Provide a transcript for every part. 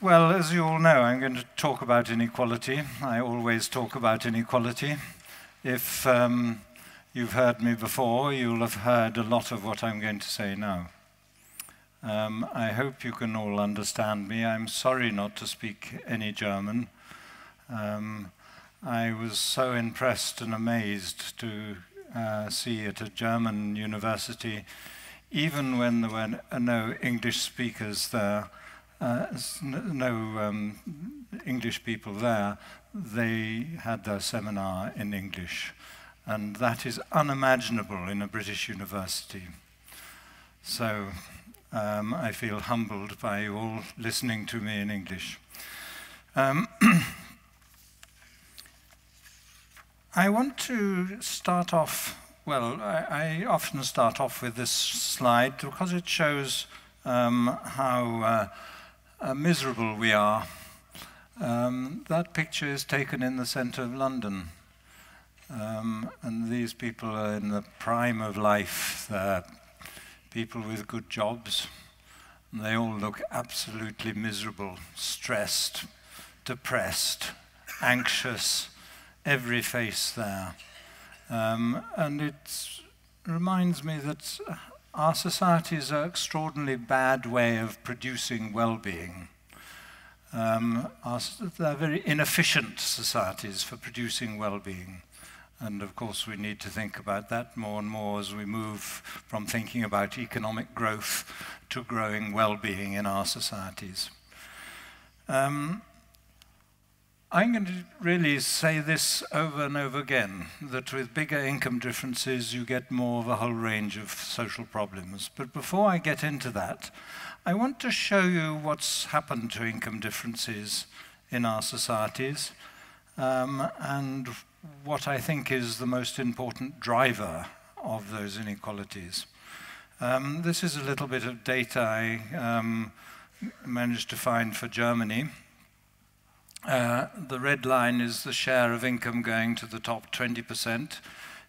Well, as you all know, I'm going to talk about inequality. I always talk about inequality. If you've heard me before, you'll have heard a lot of what I'm going to say now. I hope you can all understand me. I'm sorry not to speak any German. I was so impressed and amazed to see at a German university, even when there were no English speakers there, no English people there, they had their seminar in English. And that is unimaginable in a British university. So I feel humbled by you all listening to me in English. I want to start off, well, I often start off with this slide because it shows how miserable we are. That picture is taken in the centre of London. And these people are in the prime of life. They're people with good jobs. And they all look absolutely miserable, stressed, depressed, anxious, every face there. And it reminds me that our societies are an extraordinarily bad way of producing well-being. They're very inefficient societies for producing well-being. And of course we need to think about that more and more as we move from thinking about economic growth to growing well-being in our societies. I'm going to really say this over and over again, that with bigger income differences you get more of a whole range of social problems. But before I get into that, I want to show you what's happened to income differences in our societies and what I think is the most important driver of those inequalities. This is a little bit of data I managed to find for Germany. The red line is the share of income going to the top 20%.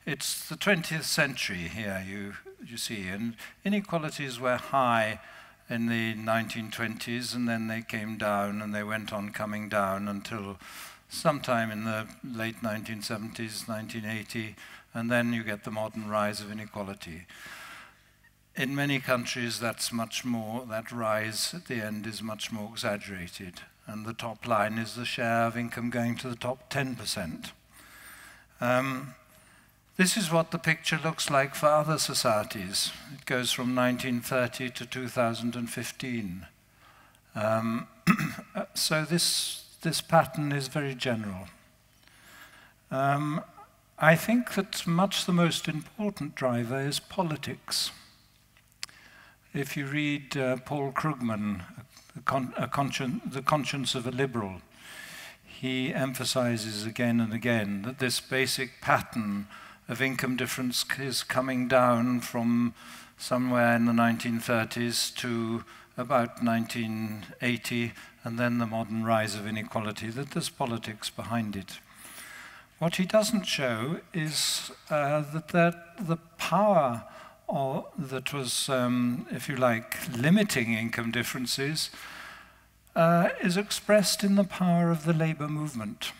It's the 20th century here, you see, and inequalities were high in the 1920s, and then they came down, and they went on coming down until sometime in the late 1970s, 1980, and then you get the modern rise of inequality. In many countries, that's much more, that rise at the end is much more exaggerated. And the top line is the share of income going to the top 10%. This is what the picture looks like for other societies. It goes from 1930 to 2015. So this pattern is very general. I think that much the most important driver is politics. If you read Paul Krugman, The Conscience of a Liberal, he emphasizes again and again that this basic pattern of income difference is coming down from somewhere in the 1930s to about 1980, and then the modern rise of inequality, that there's politics behind it. What he doesn't show is that the power that was, if you like, limiting income differences is expressed in the power of the labor movement.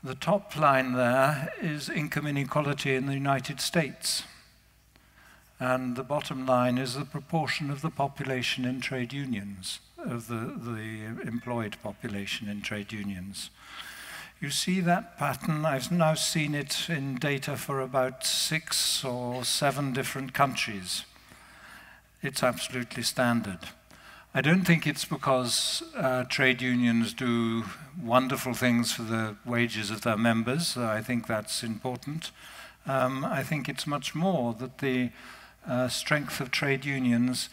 The top line there is income inequality in the United States. And the bottom line is the proportion of the population in trade unions, of the employed population in trade unions. You see that pattern. I've now seen it in data for about 6 or 7 different countries. It's absolutely standard. I don't think it's because trade unions do wonderful things for the wages of their members. I think that's important. I think it's much more that the strength of trade unions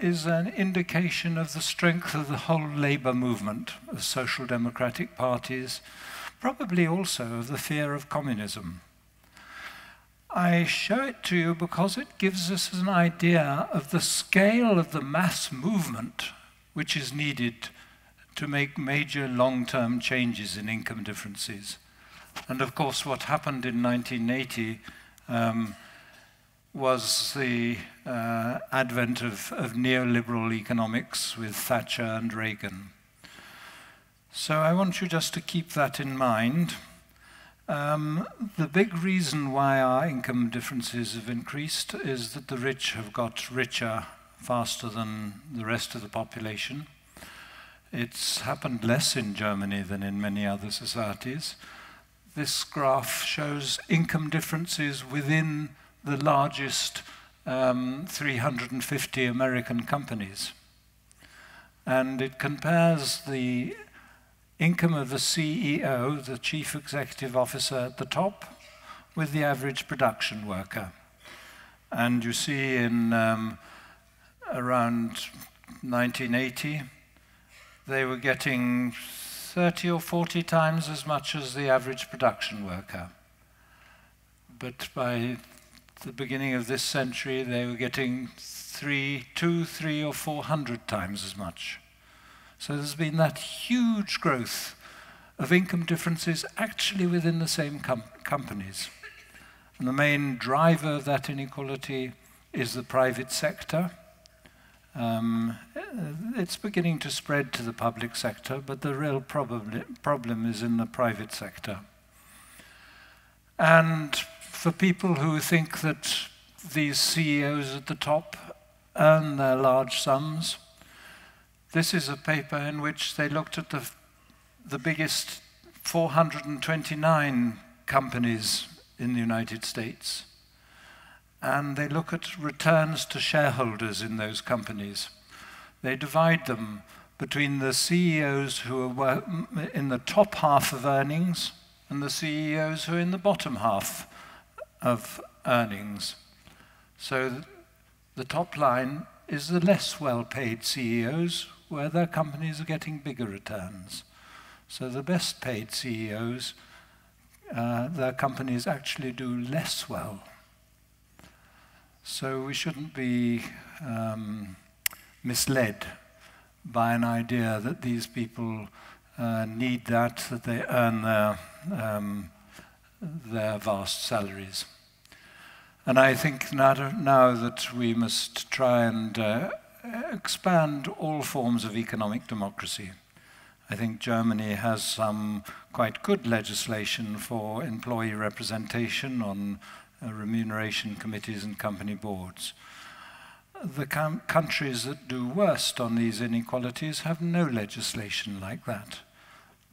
is an indication of the strength of the whole labor movement of social democratic parties, probably also of the fear of communism. I show it to you because it gives us an idea of the scale of the mass movement which is needed to make major long-term changes in income differences. And of course what happened in 1980 was the advent of neoliberal economics with Thatcher and Reagan. So I want you just to keep that in mind. The big reason why our income differences have increased is that the rich have got richer faster than the rest of the population. It's happened less in Germany than in many other societies. This graph shows income differences within the largest 350 American companies. And it compares the income of the CEO, the chief executive officer at the top, with the average production worker. And you see in around 1980, they were getting 30 or 40 times as much as the average production worker. But by the beginning of this century, they were getting 200, 300, or 400 times as much. So there's been that huge growth of income differences actually within the same companies. And the main driver of that inequality is the private sector. It's beginning to spread to the public sector, but the real problem is in the private sector. And for people who think that these CEOs at the top earn their large sums, this is a paper in which they looked at the biggest 429 companies in the United States. And they look at returns to shareholders in those companies. They divide them between the CEOs who are in the top half of earnings and the CEOs who are in the bottom half of earnings. So the top line is the less well-paid CEOs, where their companies are getting bigger returns. So the best paid CEOs, their companies actually do less well. So we shouldn't be misled by an idea that these people need that they earn their vast salaries. And I think now that we must try and expand all forms of economic democracy. I think Germany has some quite good legislation for employee representation on remuneration committees and company boards. The countries that do worst on these inequalities have no legislation like that.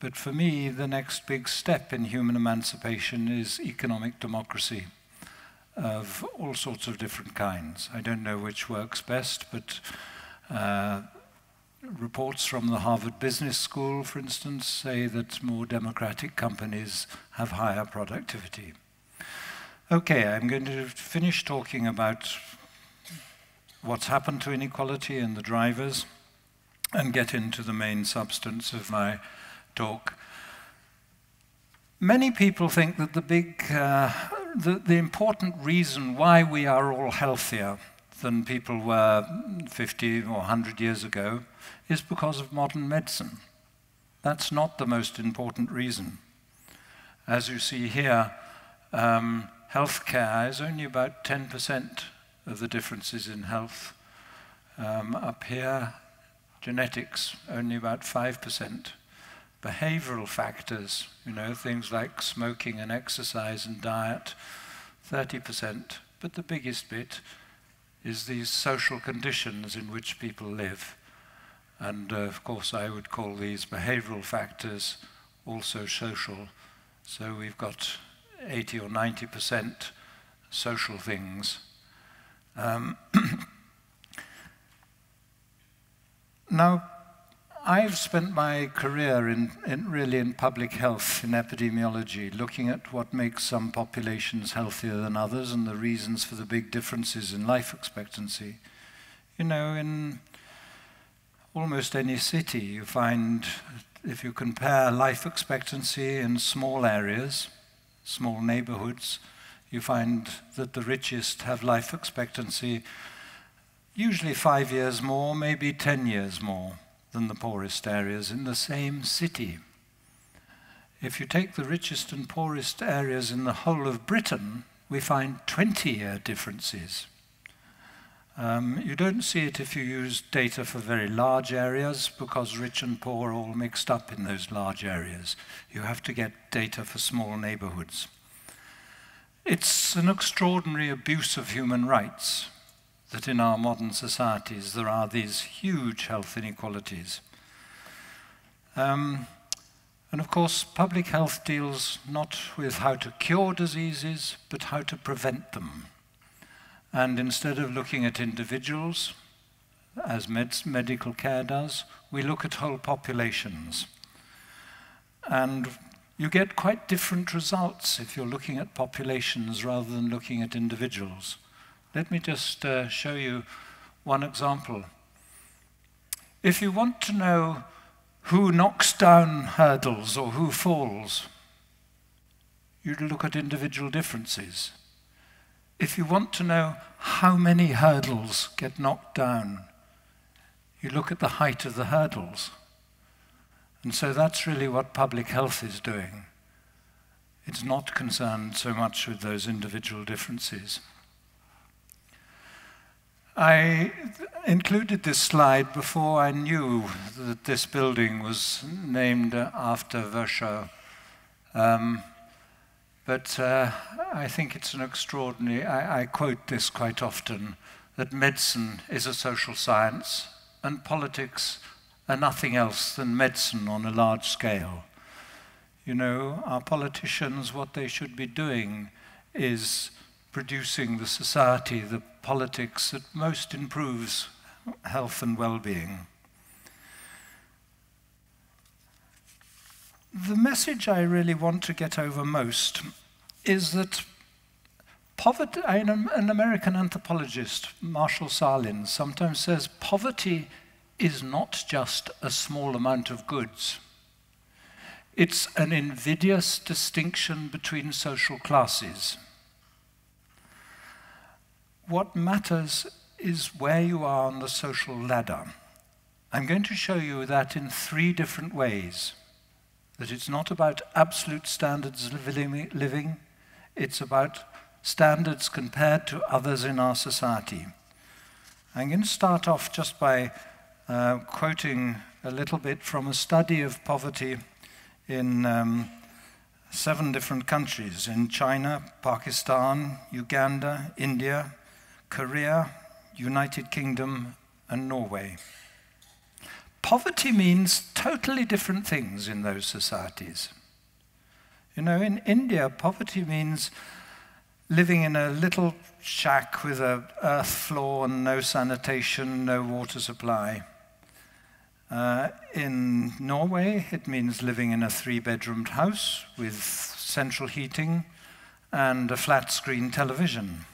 But for me, the next big step in human emancipation is economic democracy of all sorts of different kinds. I don't know which works best, but reports from the Harvard Business School, for instance, say that more democratic companies have higher productivity. Okay, I'm going to finish talking about what's happened to inequality and the drivers and get into the main substance of my talk. Many people think that the important reason why we are all healthier than people were 50 or 100 years ago is because of modern medicine. That's not the most important reason. As you see here, healthcare is only about 10% of the differences in health. Up here, genetics, only about 5%. Behavioral factors, things like smoking and exercise and diet, 30%. But the biggest bit is these social conditions in which people live. And of course, I would call these behavioral factors also social. So we've got 80 or 90% social things. Now, I've spent my career really in public health, in epidemiology, looking at what makes some populations healthier than others and the reasons for the big differences in life expectancy. In almost any city, you find, if you compare life expectancy in small areas, small neighborhoods, you find that the richest have life expectancy usually 5 years more, maybe 10 years more than the poorest areas in the same city. If you take the richest and poorest areas in the whole of Britain, we find 20-year differences. You don't see it if you use data for very large areas, because rich and poor are all mixed up in those large areas. You have to get data for small neighborhoods. It's an extraordinary abuse of human rights that in our modern societies there are these huge health inequalities. And of course, public health deals not with how to cure diseases, but how to prevent them. And instead of looking at individuals, as medical care does, we look at whole populations. And you get quite different results if you're looking at populations rather than looking at individuals. Let me just show you one example. If you want to know who knocks down hurdles or who falls, you look at individual differences. If you want to know how many hurdles get knocked down, you look at the height of the hurdles. And so that's really what public health is doing. It's not concerned so much with those individual differences. I included this slide before I knew that this building was named after Virchow. But I think it's an extraordinary, I quote this quite often, that medicine is a social science and politics are nothing else than medicine on a large scale. You know, our politicians, what they should be doing is producing the society, the politics that most improves health and well-being. The message I really want to get over most is that poverty, an American anthropologist, Marshall Salin, sometimes says poverty is not just a small amount of goods. It's an invidious distinction between social classes. What matters is where you are on the social ladder. I'm going to show you that in 3 different ways. That it's not about absolute standards of living, it's about standards compared to others in our society. I'm going to start off just by quoting a little bit from a study of poverty in 7 different countries, in China, Pakistan, Uganda, India, Korea, United Kingdom, and Norway. Poverty means totally different things in those societies. You know, in India, poverty means living in a little shack with an earth floor and no sanitation, no water supply. In Norway, it means living in a 3-bedroomed house with central heating and a flat-screen television.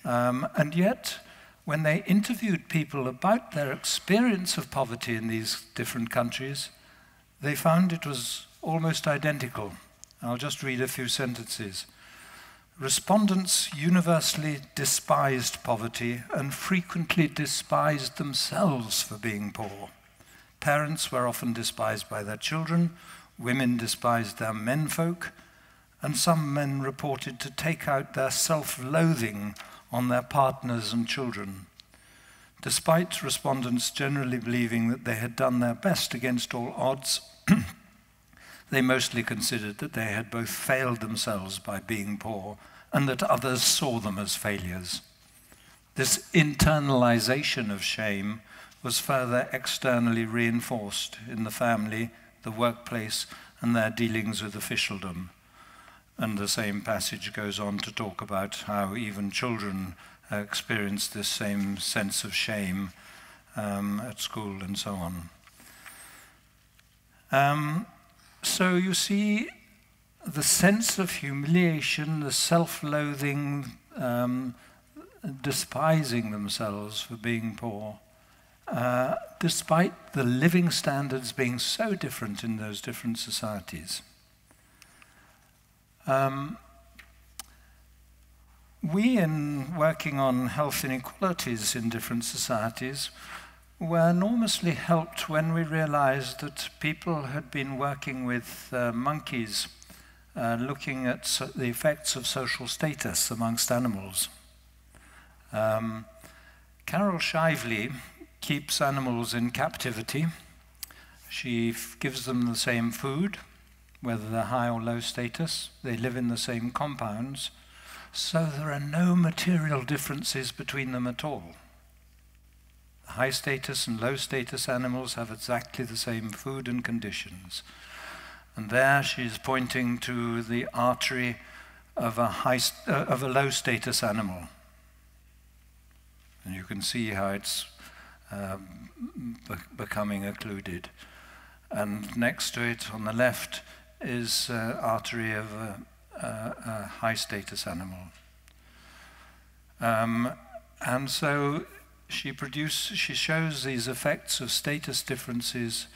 And yet, when they interviewed people about their experience of poverty in these different countries, they found it was almost identical. I'll just read a few sentences. Respondents universally despised poverty and frequently despised themselves for being poor. Parents were often despised by their children, women despised their menfolk, and some men reported to take out their self-loathing on their partners and children. Despite respondents generally believing that they had done their best against all odds, they mostly considered that they had both failed themselves by being poor and that others saw them as failures. This internalization of shame was further externally reinforced in the family, the workplace, and their dealings with officialdom. And the same passage goes on to talk about how even children experience this same sense of shame at school and so on. So you see the sense of humiliation, the self-loathing, despising themselves for being poor, despite the living standards being so different in those different societies. We, in working on health inequalities in different societies, were enormously helped when we realized that people had been working with monkeys looking at the effects of social status amongst animals. Carol Shively keeps animals in captivity. She gives them the same food, whether they're high or low status. They live in the same compounds, so there are no material differences between them at all. High status and low status animals have exactly the same food and conditions. And there she's pointing to the artery of a low status animal. And you can see how it's becoming occluded. And next to it, on the left, is artery of a high status animal. And so she shows these effects of status differences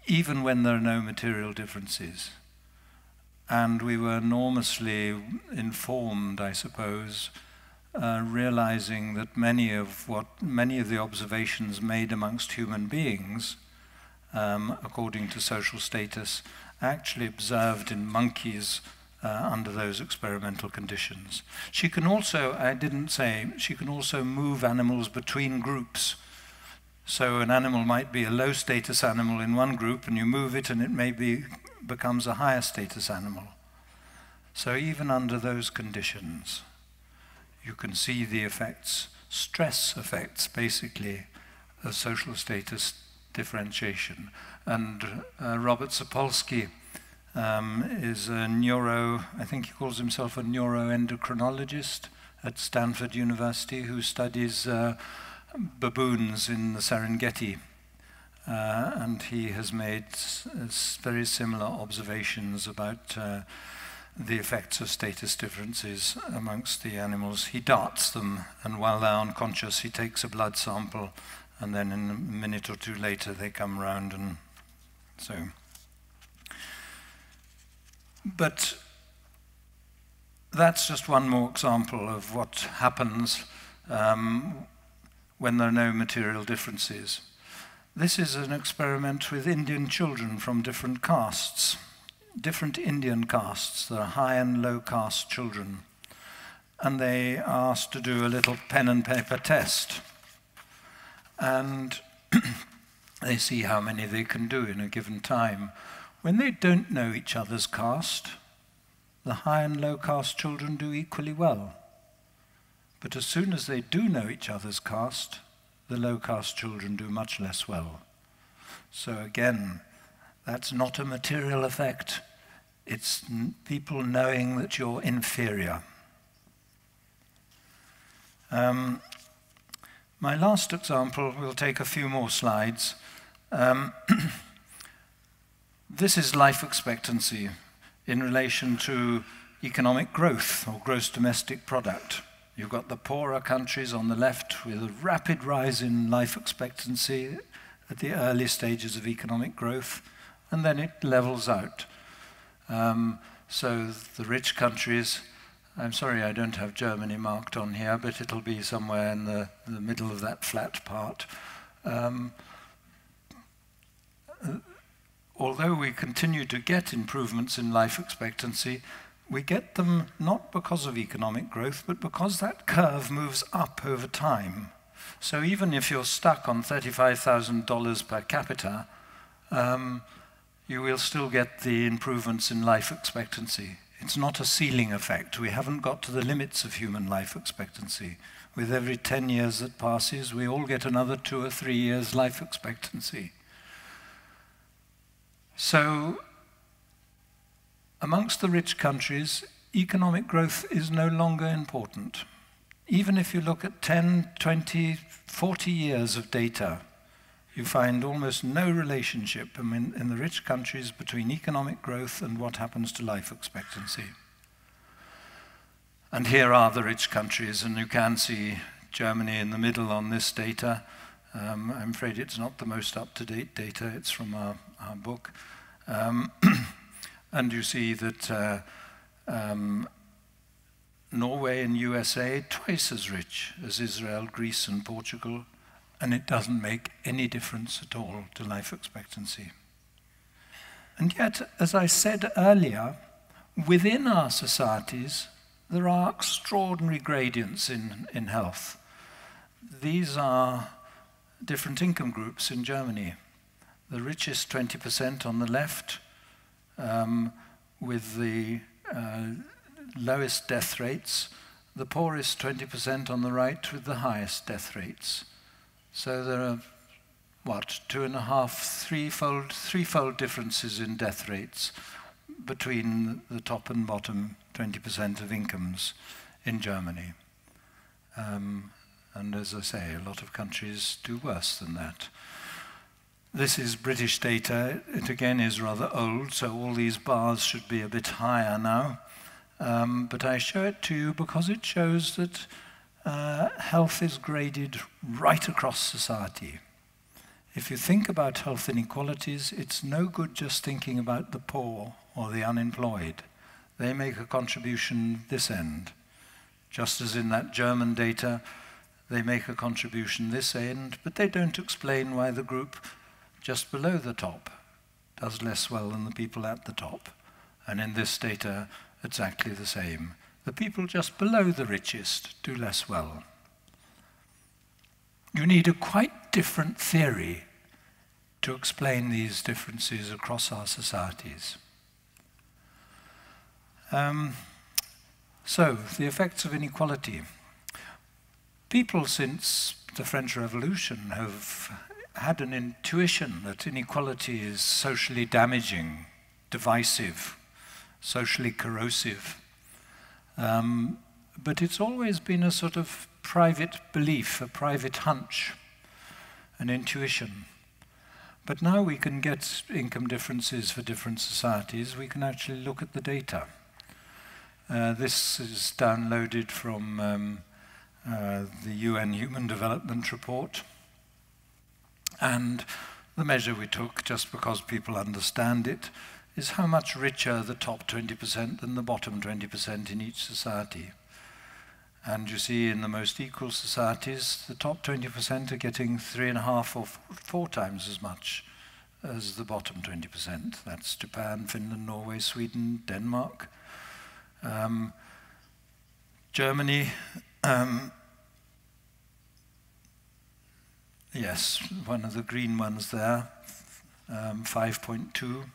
even when there are no material differences. And we were enormously informed, I suppose, realizing that many of the observations made amongst human beings, according to social status, actually observed in monkeys under those experimental conditions. She can also, I didn't say, she can also move animals between groups. So an animal might be a low status animal in one group, and you move it and it becomes a higher status animal. So even under those conditions, you can see the effects, stress effects basically, of social status differentiation. And Robert Sapolsky is a I think he calls himself a neuroendocrinologist at Stanford University, who studies baboons in the Serengeti. And he has made very similar observations about the effects of status differences amongst the animals. He darts them, and while they're unconscious, he takes a blood sample, and then in a minute or two later, they come round, and so. But that's just one more example of what happens when there are no material differences. This is an experiment with Indian children from different castes, different Indian castes. There are high and low caste children. And they are asked to do a little pen and paper test. And they see how many they can do in a given time. When they don't know each other's caste, the high and low caste children do equally well. But as soon as they do know each other's caste, the low caste children do much less well. So again, that's not a material effect. It's people knowing that you're inferior. My last example, we'll take a few more slides. This is life expectancy in relation to economic growth or gross domestic product. You've got the poorer countries on the left with a rapid rise in life expectancy at the early stages of economic growth, and then it levels out. So the rich countries, I'm sorry I don't have Germany marked on here, but it'll be somewhere in the middle of that flat part. Although we continue to get improvements in life expectancy, we get them not because of economic growth, but because that curve moves up over time. So even if you're stuck on $35,000 per capita, you will still get the improvements in life expectancy. It's not a ceiling effect. We haven't got to the limits of human life expectancy. With every 10 years that passes, we all get another 2 or 3 years life expectancy. So, amongst the rich countries, economic growth is no longer important. Even if you look at 10, 20, 40 years of data, you find almost no relationship in the rich countries between economic growth and what happens to life expectancy. And here are the rich countries, and you can see Germany in the middle on this data. I'm afraid it's not the most up-to-date data, it's from our book. And you see that Norway and USA twice as rich as Israel, Greece and Portugal, and it doesn't make any difference at all to life expectancy. And yet, as I said earlier, Within our societies, there are extraordinary gradients in health. These are different income groups in Germany. The richest 20% on the left, with the lowest death rates, the poorest 20% on the right with the highest death rates. So there are, what, 2.5, threefold differences in death rates between the top and bottom 20% of incomes in Germany. And as I say, a lot of countries do worse than that. This is British data. It again is rather old, so all these bars should be a bit higher now. But I show it to you because it shows that health is graded right across society. If you think about health inequalities, it's no good just thinking about the poor or the unemployed. They make a contribution this end. Just as in that German data, they make a contribution this end, but they don't explain why the group just below the top does less well than the people at the top. And in this data, exactly the same. The people just below the richest do less well. You need a quite different theory to explain these differences across our societies. So, the effects of inequality. People since the French Revolution have had an intuition that inequality is socially damaging, divisive, socially corrosive. But it's always been a sort of private belief, a private hunch, an intuition. But now we can get income differences for different societies. We can actually look at the data. This is downloaded from the UN Human Development Report. And the measure we took, just because people understand it, is how much richer the top 20% than the bottom 20% in each society. And you see in the most equal societies, the top 20% are getting 3.5 or 4 times as much as the bottom 20%. That's Japan, Finland, Norway, Sweden, Denmark. Germany, yes, one of the green ones there, 5.2.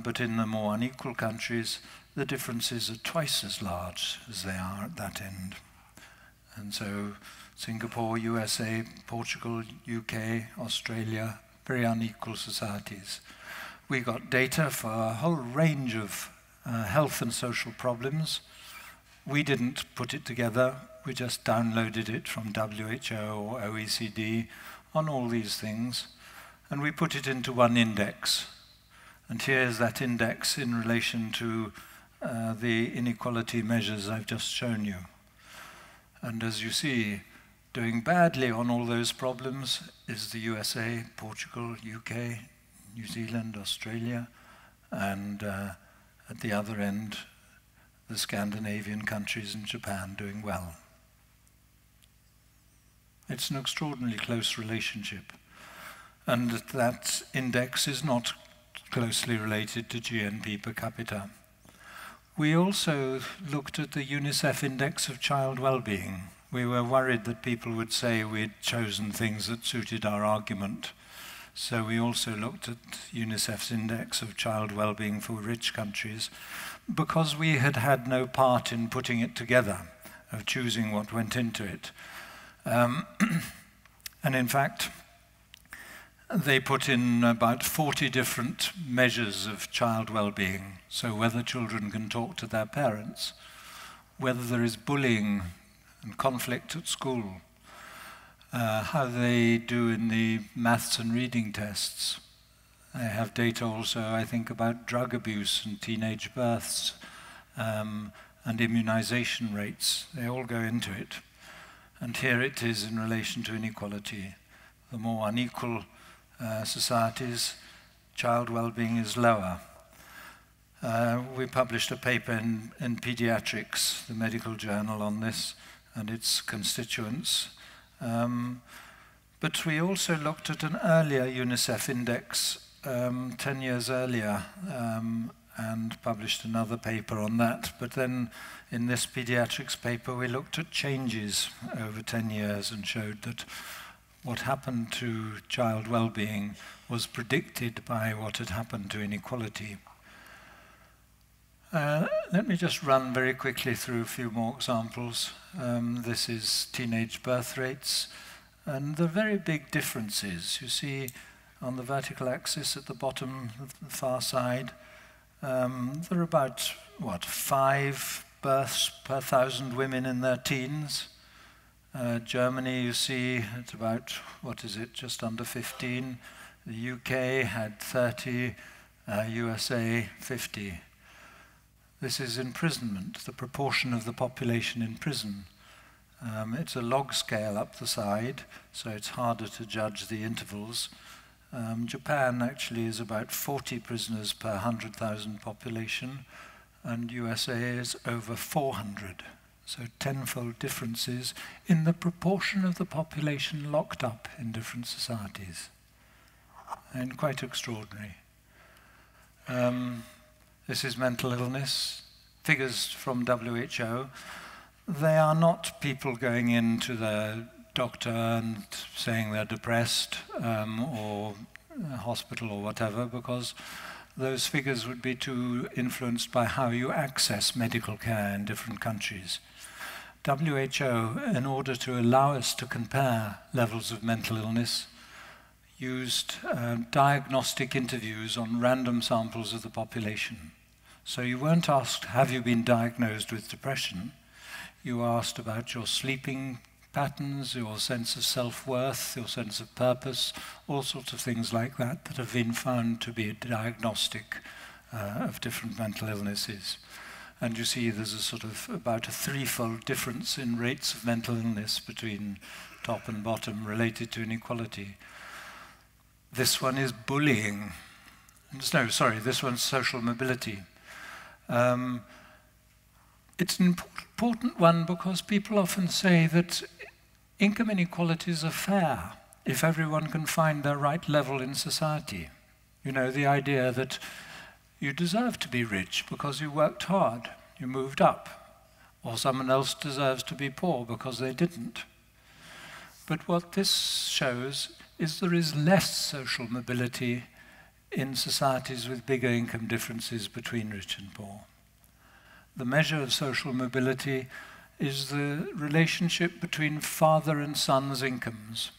But in the more unequal countries, the differences are twice as large as they are at that end. And so Singapore, USA, Portugal, UK, Australia, very unequal societies. We got data for a whole range of health and social problems. We didn't put it together, we just downloaded it from WHO or OECD on all these things, and we put it into one index. And here's that index in relation to the inequality measures I've just shown you. And as you see, doing badly on all those problems is the USA, Portugal, UK, New Zealand, Australia, and at the other end, the Scandinavian countries and Japan doing well. It's an extraordinarily close relationship. And that index is not closely related to GNP per capita. We also looked at the UNICEF Index of Child Wellbeing. We were worried that people would say we'd chosen things that suited our argument. So we also looked at UNICEF's Index of Child Wellbeing for rich countries, because we had had no part in putting it together, of choosing what went into it. And in fact, they put in about 40 different measures of child well-being. So whether children can talk to their parents, whether there is bullying and conflict at school, how they do in the maths and reading tests. They have data also, I think, about drug abuse and teenage births and immunization rates. They all go into it. And here it is in relation to inequality. The more unequal societies, child well-being is lower. We published a paper in Pediatrics, the medical journal, on this and its constituents. But we also looked at an earlier UNICEF index 10 years earlier, and published another paper on that. But then in this pediatrics paper, we looked at changes over 10 years and showed that what happened to child well-being was predicted by what had happened to inequality. Let me just run very quickly through a few more examples. This is teenage birth rates, and the very big differences. You see on the vertical axis at the bottom, the far side, there are about, 5 births per 1,000 women in their teens. Germany, you see, it's about, just under 15. The UK had 30, USA 50. This is imprisonment, the proportion of the population in prison. It's a log scale up the side, so it's harder to judge the intervals. Japan actually is about 40 prisoners per 100,000 population, and USA is over 400. So tenfold differences in the proportion of the population locked up in different societies. And quite extraordinary. This is mental illness. Figures from WHO. They are not people going into the doctor and saying they're depressed or hospital or whatever, because those figures would be too influenced by how you access medical care in different countries. WHO, in order to allow us to compare levels of mental illness, used diagnostic interviews on random samples of the population. So you weren't asked, have you been diagnosed with depression? You were asked about your sleeping patterns, your sense of self-worth, your sense of purpose, all sorts of things like that that have been found to be a diagnostic of different mental illnesses. And you see there's a sort of about a threefold difference in rates of mental illness between top and bottom related to inequality. This one is bullying. No, sorry, this one's social mobility. It's an important one because people often say that income inequalities are fair if everyone can find their right level in society. You know, the idea that you deserve to be rich because you worked hard, you moved up, or someone else deserves to be poor because they didn't. But what this shows is there is less social mobility in societies with bigger income differences between rich and poor. The measure of social mobility is the relationship between father and son's incomes,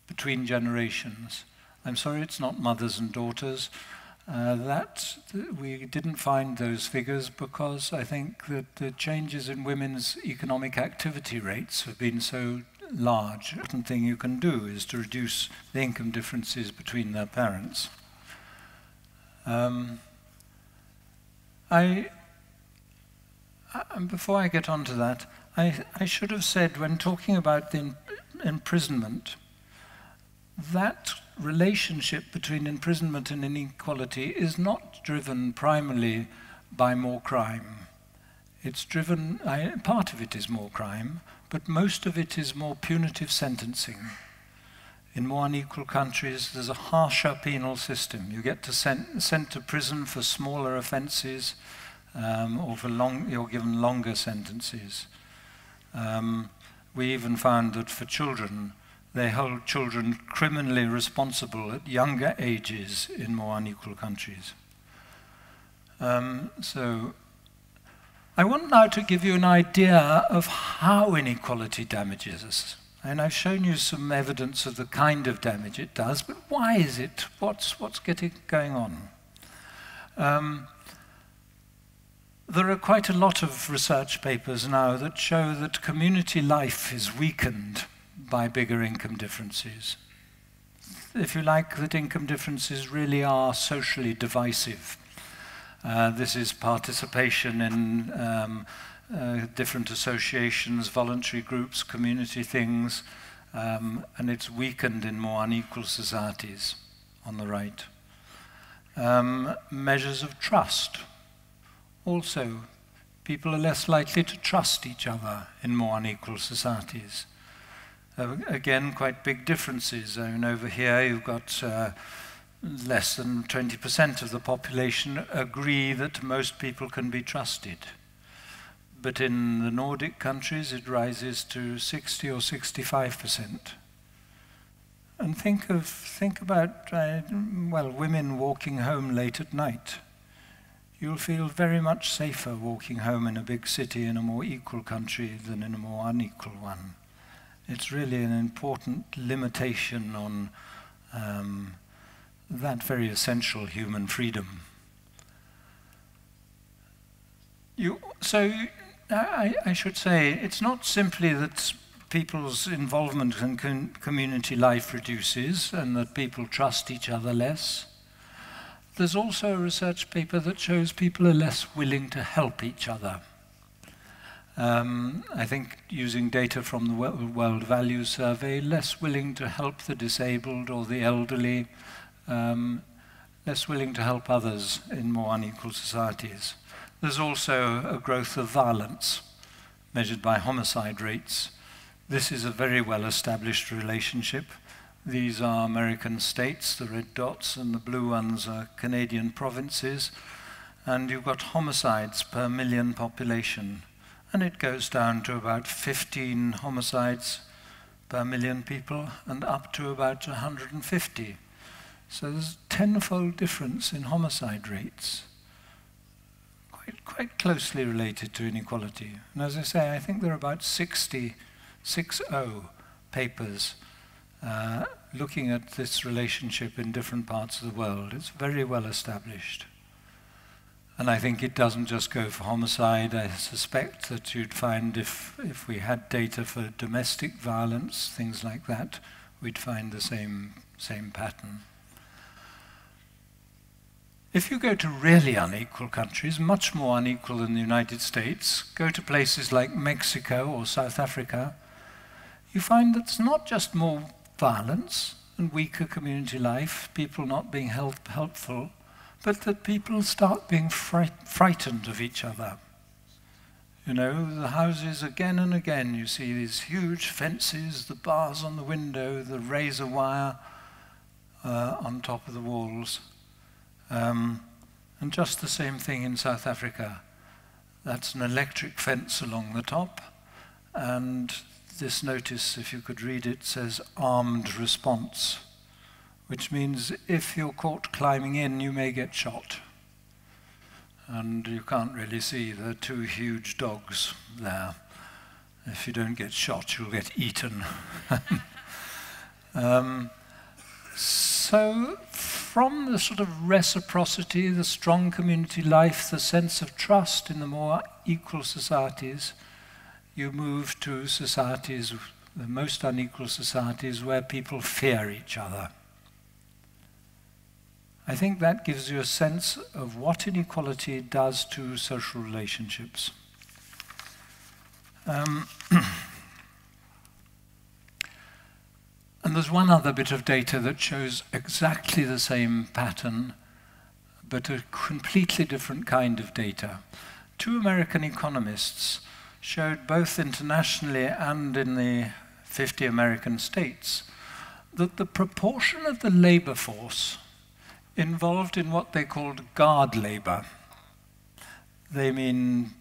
between generations. I'm sorry it's not mothers and daughters. We didn't find those figures because I think that the changes in women's economic activity rates have been so large. The important thing you can do is to reduce the income differences between their parents. Before I get on to that, I should have said when talking about the imprisonment, that relationship between imprisonment and inequality is not driven primarily by more crime. It's driven, part of it is more crime, but most of it is more punitive sentencing. In more unequal countries, there's a harsher penal system. You get to sent to prison for smaller offences, or you're given longer sentences. We even found that for children, they hold children criminally responsible at younger ages in more unequal countries. So I want now to give you an idea of how inequality damages us. And I've shown you some evidence of the kind of damage it does, but why is it? What's going on? There are quite a lot of research papers now that show that community life is weakened by bigger income differences. If you like, that income differences really are socially divisive. This is participation in different associations, voluntary groups, community things, and it's weakened in more unequal societies on the right. Measures of trust. Also, people are less likely to trust each other in more unequal societies. Again, quite big differences. I mean, over here you've got less than 20% of the population agree that most people can be trusted. But in the Nordic countries, it rises to 60 or 65%. And think about, women walking home late at night. You'll feel very much safer walking home in a big city in a more equal country than in a more unequal one. It's really an important limitation on that very essential human freedom. I should say, it's not simply that people's involvement in community life reduces and that people trust each other less. There's also a research paper that shows people are less willing to help each other. I think using data from the World Values Survey, less willing to help the disabled or the elderly, less willing to help others in more unequal societies. There's also a growth of violence, measured by homicide rates. This is a very well-established relationship. These are American states, the red dots, and the blue ones are Canadian provinces. And you've got homicides per million population. And it goes down to about 15 homicides per million people and up to about 150. So there's a tenfold difference in homicide rates. Quite closely related to inequality. And as I say, I think there are about 60 papers looking at this relationship in different parts of the world. It's very well established. And I think it doesn't just go for homicide. I suspect that you'd find if we had data for domestic violence, things like that, we'd find the same pattern. If you go to really unequal countries, much more unequal than the United States, go to places like Mexico or South Africa, you find that it's not just more violence and weaker community life, people not being helpful, but that people start being frightened of each other. You know, the houses again and again, you see these huge fences, the bars on the window, the razor wire on top of the walls. And just the same thing in South Africa. That's an electric fence along the top, and this notice, if you could read it, says armed response, which means if you're caught climbing in, you may get shot. And you can't really see the two huge dogs there. If you don't get shot, you'll get eaten. So from the sort of reciprocity, the strong community life, the sense of trust in the more equal societies, you move to societies, the most unequal societies, where people fear each other. I think that gives you a sense of what inequality does to social relationships. And there's one other bit of data that shows exactly the same pattern, but a completely different kind of data. Two American economists showed both internationally and in the 50 American states that the proportion of the labor force involved in what they called guard labor, they mean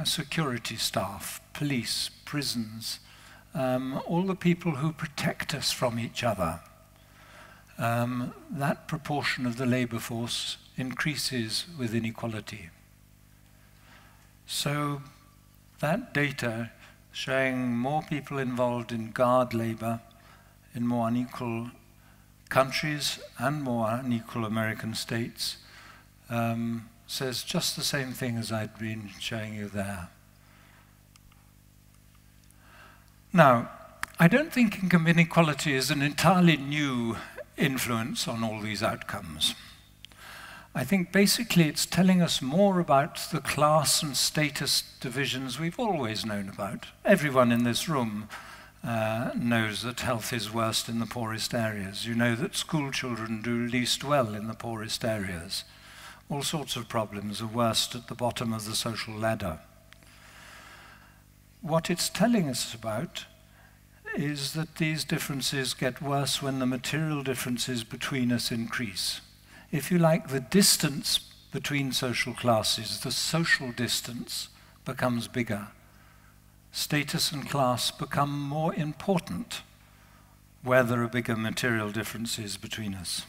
security staff, police, prisons, all the people who protect us from each other, that proportion of the labor force increases with inequality. So that data showing more people involved in guard labor in more unequal countries and more unequal American states says just the same thing as I'd been showing you there. Now, I don't think income inequality is an entirely new influence on all these outcomes. I think basically it's telling us more about the class and status divisions we've always known about. Everyone in this room knows that health is worst in the poorest areas. You know that school children do least well in the poorest areas. All sorts of problems are worst at the bottom of the social ladder. What it's telling us about is that these differences get worse when the material differences between us increase. If you like, the distance between social classes, the social distance, becomes bigger. Status and class become more important where there are bigger material differences between us.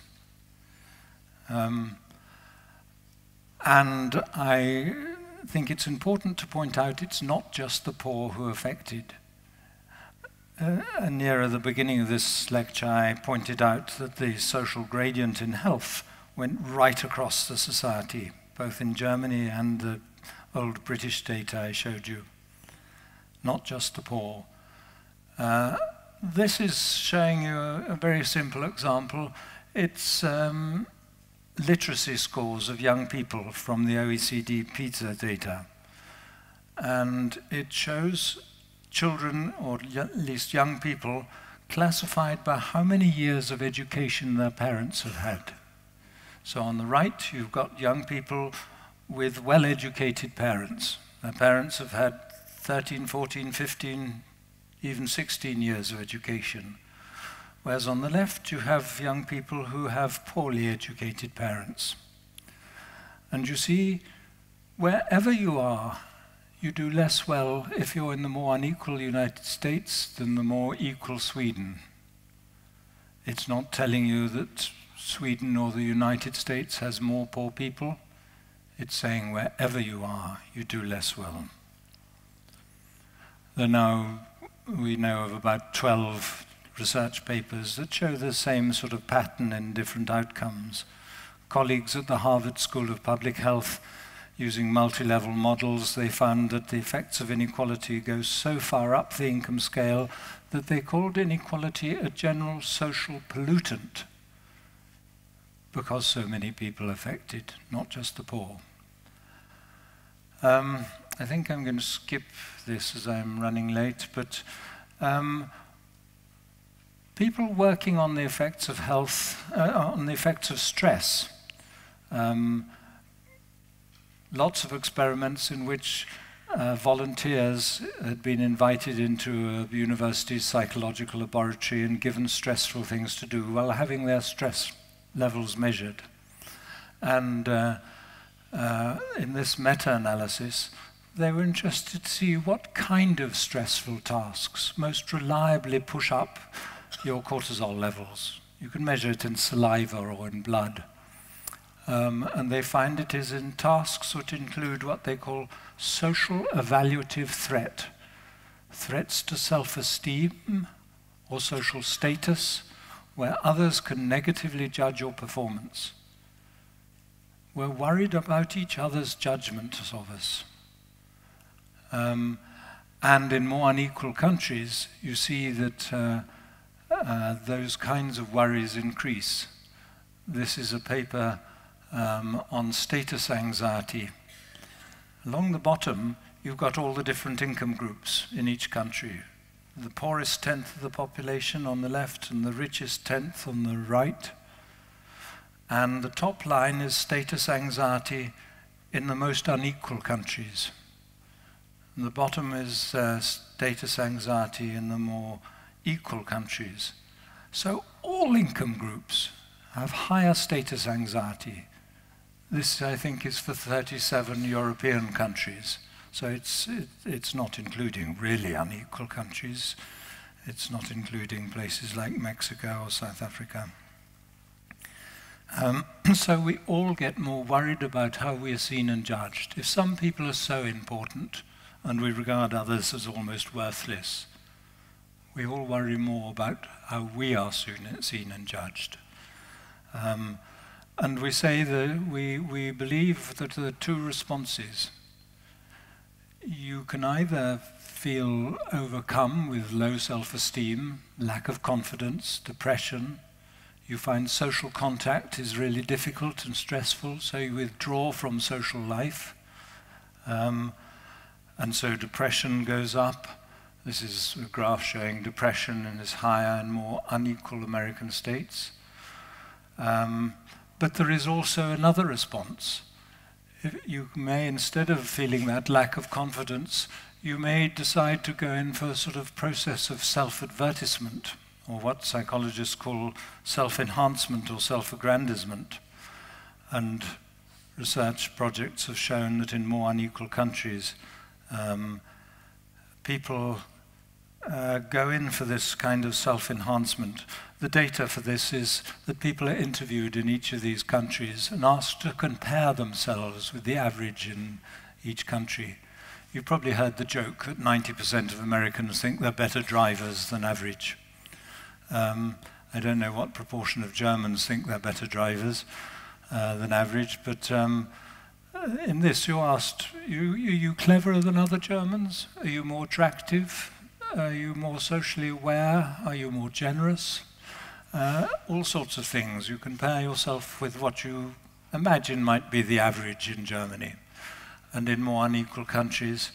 And I think it's important to point out it's not just the poor who are affected. Near the beginning of this lecture, I pointed out that the social gradient in health went right across the society, both in Germany and the old British data I showed you. Not just the poor. This is showing you a very simple example. It's literacy scores of young people from the OECD PISA data. And it shows children, or at least young people, classified by how many years of education their parents have had. So on the right, you've got young people with well-educated parents. Their parents have had 13, 14, 15, even 16 years of education. Whereas on the left, you have young people who have poorly educated parents. And you see, wherever you are, you do less well if you're in the more unequal United States than the more equal Sweden. It's not telling you that Sweden or the United States has more poor people. It's saying wherever you are, you do less well. We know of about 12 research papers that show the same sort of pattern in different outcomes. Colleagues at the Harvard School of Public Health, using multi-level models, they found that the effects of inequality go so far up the income scale that they called inequality a general social pollutant, because so many people affected, not just the poor. I think I'm going to skip this as I'm running late, but people working on the effects of health, on the effects of stress. Lots of experiments in which volunteers had been invited into a university's psychological laboratory and given stressful things to do while having their stress levels measured. And in this meta-analysis, they were interested to see what kind of stressful tasks most reliably push up your cortisol levels. You can measure it in saliva or in blood. And they find it is in tasks which include what they call social evaluative threat. Threats to self-esteem or social status, where others can negatively judge your performance. We're worried about each other's judgments of us. And in more unequal countries, you see that those kinds of worries increase. This is a paper on status anxiety. Along the bottom, you've got all the different income groups in each country. The poorest tenth of the population on the left and the richest tenth on the right. And the top line is status anxiety in the most unequal countries. And the bottom is status anxiety in the more equal countries. So all income groups have higher status anxiety. This, I think, is for 37 European countries. So it's not including really unequal countries. It's not including places like Mexico or South Africa. So we all get more worried about how we are seen and judged. If some people are so important and we regard others as almost worthless, we all worry more about how we are seen and judged. And we say that we believe that there are two responses. You can either feel overcome with low self-esteem, lack of confidence, depression. You find social contact is really difficult and stressful, so you withdraw from social life. And so depression goes up. This is a graph showing depression is higher in more unequal American states. But there is also another response. You may, instead of feeling that lack of confidence, you may decide to go in for a sort of process of self-advertisement, or what psychologists call self-enhancement or self-aggrandizement. And research projects have shown that in more unequal countries, people go in for this kind of self-enhancement. The data for this is that people are interviewed in each of these countries and asked to compare themselves with the average in each country. You've probably heard the joke that 90% of Americans think they're better drivers than average. I don't know what proportion of Germans think they're better drivers than average, but in this you're asked, are you cleverer than other Germans? Are you more attractive? Are you more socially aware? Are you more generous? All sorts of things. You compare yourself with what you imagine might be the average in Germany. And in more unequal countries,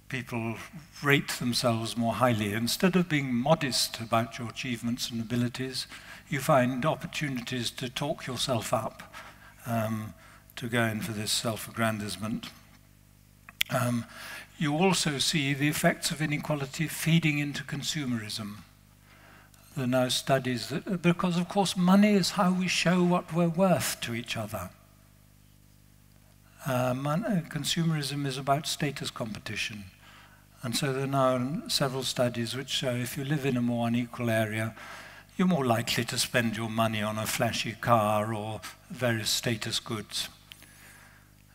people rate themselves more highly. Instead of being modest about your achievements and abilities, you find opportunities to talk yourself up, to go in for this self-aggrandizement. You also see the effects of inequality feeding into consumerism. There are now studies that, because of course money is how we show what we're worth to each other. Consumerism is about status competition. And so there are now several studies which show if you live in a more unequal area, you're more likely to spend your money on a flashy car or various status goods.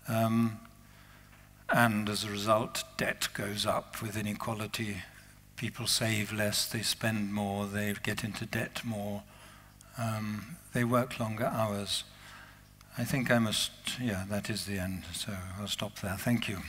And as a result, debt goes up with inequality. People save less, they spend more, they get into debt more, they work longer hours. I think I must, yeah, that is the end, so I'll stop there. Thank you.